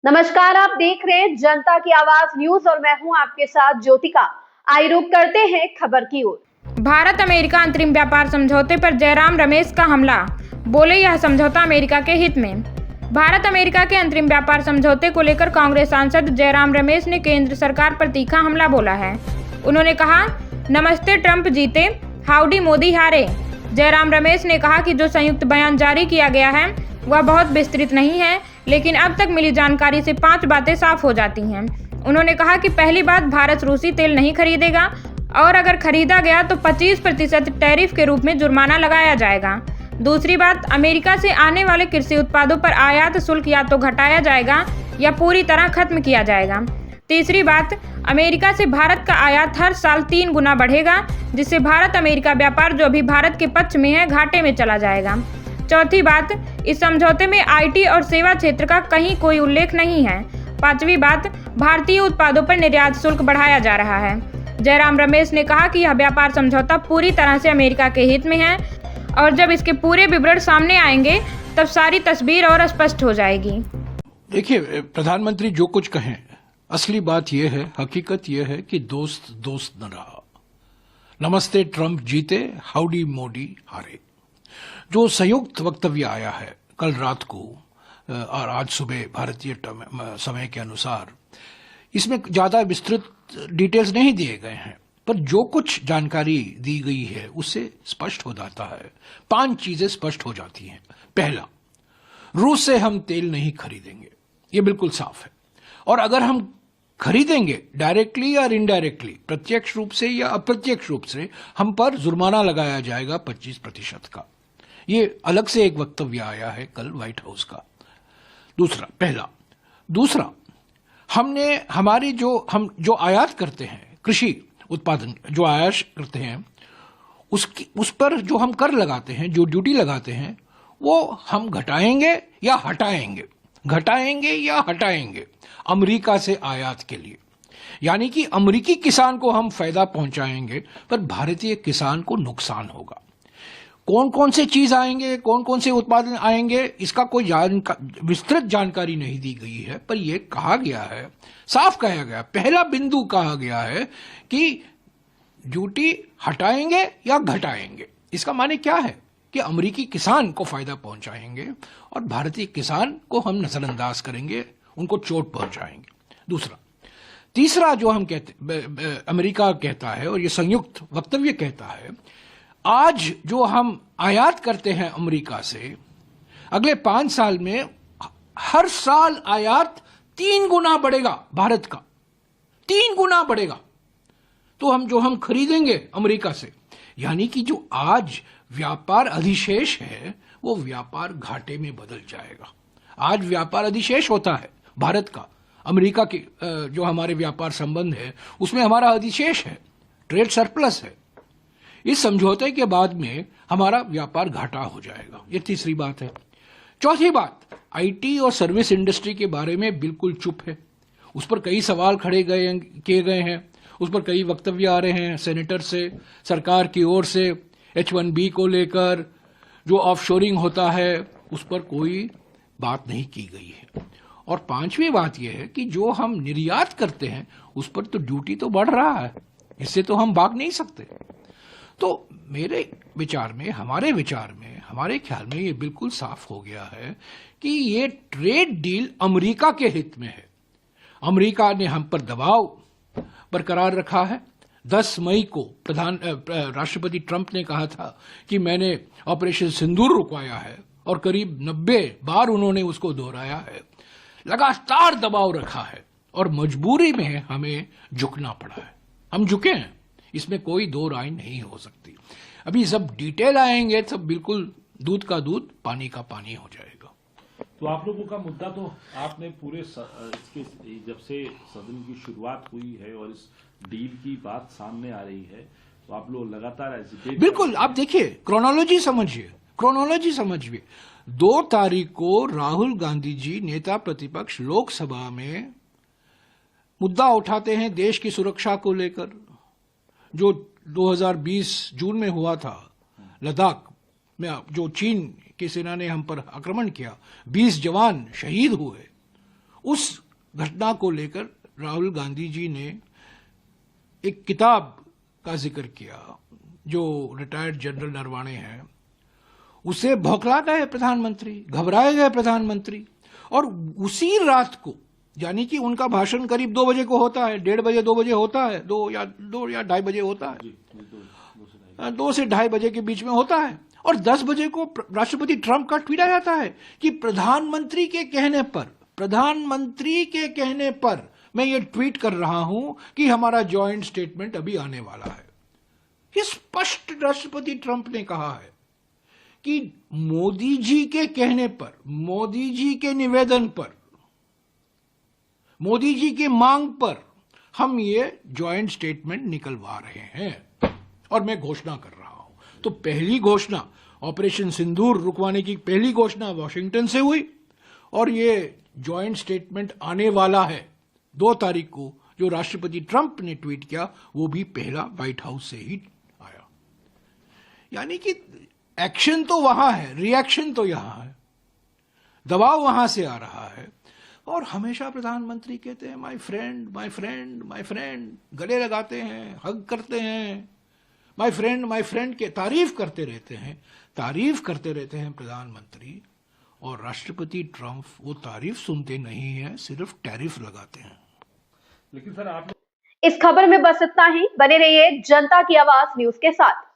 नमस्कार, आप देख रहे हैं जनता की आवाज न्यूज और मैं हूं आपके साथ ज्योतिका। आइए रुक करते हैं खबर की ओर। भारत अमेरिका अंतरिम व्यापार समझौते पर जयराम रमेश का हमला, बोले यह समझौता अमेरिका के हित में। भारत अमेरिका के अंतरिम व्यापार समझौते को लेकर कांग्रेस सांसद जयराम रमेश ने केंद्र सरकार पर तीखा हमला बोला है। उन्होंने कहा, नमस्ते ट्रंप जीते, हाउडी मोदी हारे। जयराम रमेश ने कहा कि जो संयुक्त बयान जारी किया गया है वह बहुत विस्तृत नहीं है, लेकिन अब तक मिली जानकारी से 5 बातें साफ हो जाती हैं। उन्होंने कहा कि पहली बात, भारत रूसी तेल नहीं खरीदेगा और अगर खरीदा गया तो 25% टैरिफ के रूप में जुर्माना लगाया जाएगा। दूसरी बात, अमेरिका से आने वाले कृषि उत्पादों पर आयात शुल्क या तो घटाया जाएगा या पूरी तरह खत्म किया जाएगा। तीसरी बात, अमेरिका से भारत का आयात हर साल 3 गुना बढ़ेगा, जिससे भारत अमेरिका व्यापार जो अभी भारत के पक्ष में है घाटे में चला जाएगा। चौथी बात, इस समझौते में आईटी और सेवा क्षेत्र का कहीं कोई उल्लेख नहीं है। पांचवी बात, भारतीय उत्पादों पर निर्यात शुल्क बढ़ाया जा रहा है। जयराम रमेश ने कहा कि यह व्यापार समझौता पूरी तरह से अमेरिका के हित में है और जब इसके पूरे विवरण सामने आएंगे तब सारी तस्वीर और स्पष्ट हो जाएगी। देखिए, प्रधानमंत्री जो कुछ कहें, असली बात यह है, हकीकत यह है कि दोस्त दोस्त न रहा। नमस्ते ट्रंप जीते, हाउडी मोदी हारे। जो संयुक्त वक्तव्य आया है कल रात को और आज सुबह भारतीय समय के अनुसार, इसमें ज्यादा विस्तृत डिटेल्स नहीं दिए गए हैं, पर जो कुछ जानकारी दी गई है उससे स्पष्ट हो जाता है। 5 चीजें स्पष्ट हो जाती हैं। पहला, रूस से हम तेल नहीं खरीदेंगे, ये बिल्कुल साफ है। और अगर हम खरीदेंगे डायरेक्टली या इनडायरेक्टली, प्रत्यक्ष रूप से या अप्रत्यक्ष रूप से, हम पर जुर्माना लगाया जाएगा 25% का। ये अलग से एक वक्तव्य आया है कल व्हाइट हाउस का। दूसरा, हमने हमारी हम जो आयात करते हैं, कृषि उत्पादन जो आयात करते हैं, उस पर जो हम कर लगाते हैं, जो ड्यूटी लगाते हैं, वो हम घटाएंगे या हटाएंगे अमेरिका से आयात के लिए। यानी कि अमेरिकी किसान को हम फायदा पहुंचाएंगे, पर भारतीय किसान को नुकसान होगा। कौन कौन से चीज आएंगे, कौन कौन से उत्पादन आएंगे, इसका कोई विस्तृत जानकारी नहीं दी गई है, पर यह कहा गया है, साफ कहा गया, पहला बिंदु कहा गया है कि ड्यूटी हटाएंगे या घटाएंगे। इसका माने क्या है कि अमेरिकी किसान को फायदा पहुंचाएंगे और भारतीय किसान को हम नजरअंदाज करेंगे, उनको चोट पहुंचाएंगे। तीसरा जो हम अमेरिका कहता है और ये संयुक्त वक्तव्य कहता है, आज जो हम आयात करते हैं अमेरिका से, अगले 5 साल में हर साल आयात 3 गुना बढ़ेगा, भारत का 3 गुना बढ़ेगा। तो हम खरीदेंगे अमेरिका से, यानी कि जो आज व्यापार अधिशेष है वो व्यापार घाटे में बदल जाएगा। आज व्यापार अधिशेष होता है भारत का, अमेरिका के जो हमारे व्यापार संबंध है उसमें हमारा अधिशेष है, ट्रेड सरप्लस है। इस समझौते के बाद में हमारा व्यापार घाटा हो जाएगा। ये तीसरी बात है। चौथी बात, आईटी और सर्विस इंडस्ट्री के बारे में बिल्कुल चुप है। उस पर कई सवाल किए गए हैं, उस पर कई वक्तव्य आ रहे हैं सेनेटर से, सरकार की ओर से, H1B को लेकर, जो ऑफशोरिंग होता है उस पर कोई बात नहीं की गई है। और 5वीं बात यह है कि जो हम निर्यात करते हैं उस पर तो ड्यूटी तो बढ़ रहा है, इससे तो हम भाग नहीं सकते। तो मेरे विचार में, हमारे ख्याल में ये बिल्कुल साफ हो गया है कि ये ट्रेड डील अमेरिका के हित में है। अमेरिका ने हम पर दबाव बरकरार रखा है। 10 मई को राष्ट्रपति ट्रंप ने कहा था कि मैंने ऑपरेशन सिंदूर रुकवाया है और करीब 90 बार उन्होंने उसको दोहराया है। लगातार दबाव रखा है और मजबूरी में हमें झुकना पड़ा है। हम झुके हैं, इसमें कोई दो राय नहीं हो सकती। अभी सब डिटेल आएंगे, सब बिल्कुल दूध का दूध, पानी का पानी हो जाएगा। तो आप लोगों का मुद्दा तो आपने पूरे इसके जब से सदन की शुरुआत हुई है और इस डील की बात सामने आ रही है, तो आप लोग लगातार एजिटेट। बिल्कुल, आप देखिए, क्रोनोलॉजी समझिए। 2 तारीख को राहुल गांधी जी, नेता प्रतिपक्ष, लोकसभा में मुद्दा उठाते हैं देश की सुरक्षा को लेकर। जो 2020 जून में हुआ था लद्दाख में, जो चीन की सेना ने हम पर आक्रमण किया, 20 जवान शहीद हुए, उस घटना को लेकर राहुल गांधी जी ने एक किताब का जिक्र किया, जो रिटायर्ड जनरल नरवाणे हैं, उसे भौखला गए प्रधानमंत्री, घबराए गए प्रधानमंत्री। और उसी रात को, यानी कि उनका भाषण करीब 2 बजे को होता है, 1:30 बजे 2 बजे होता है, 2 या 2:30 बजे होता है, 2 से 2:30 बजे के बीच में होता है। और 10 बजे को राष्ट्रपति ट्रंप का ट्वीट आ जाता है कि प्रधानमंत्री के कहने पर मैं ये ट्वीट कर रहा हूं कि हमारा जॉइंट स्टेटमेंट अभी आने वाला है। ये स्पष्ट राष्ट्रपति ट्रंप ने कहा है कि मोदी जी के कहने पर, मोदी जी के निवेदन पर, मोदी जी की मांग पर हम ये जॉइंट स्टेटमेंट निकलवा रहे हैं और मैं घोषणा कर रहा हूं। तो पहली घोषणा, ऑपरेशन सिंदूर रुकवाने की पहली घोषणा वॉशिंगटन से हुई, और ये जॉइंट स्टेटमेंट आने वाला है 2 तारीख को, जो राष्ट्रपति ट्रंप ने ट्वीट किया, वो भी पहला व्हाइट हाउस से ही आया। यानी कि एक्शन तो वहां है, रिएक्शन तो यहां है, दबाव वहां से आ रहा है। और हमेशा प्रधानमंत्री कहते हैं my friend, my friend, my friend, गले लगाते हैं, हग करते हैं, माय फ्रेंड के तारीफ करते रहते हैं प्रधानमंत्री। और राष्ट्रपति ट्रंप वो तारीफ सुनते नहीं है, सिर्फ टैरिफ लगाते हैं। लेकिन सर आप इस खबर में बस इतना ही। बने रहिए जनता की आवाज न्यूज के साथ।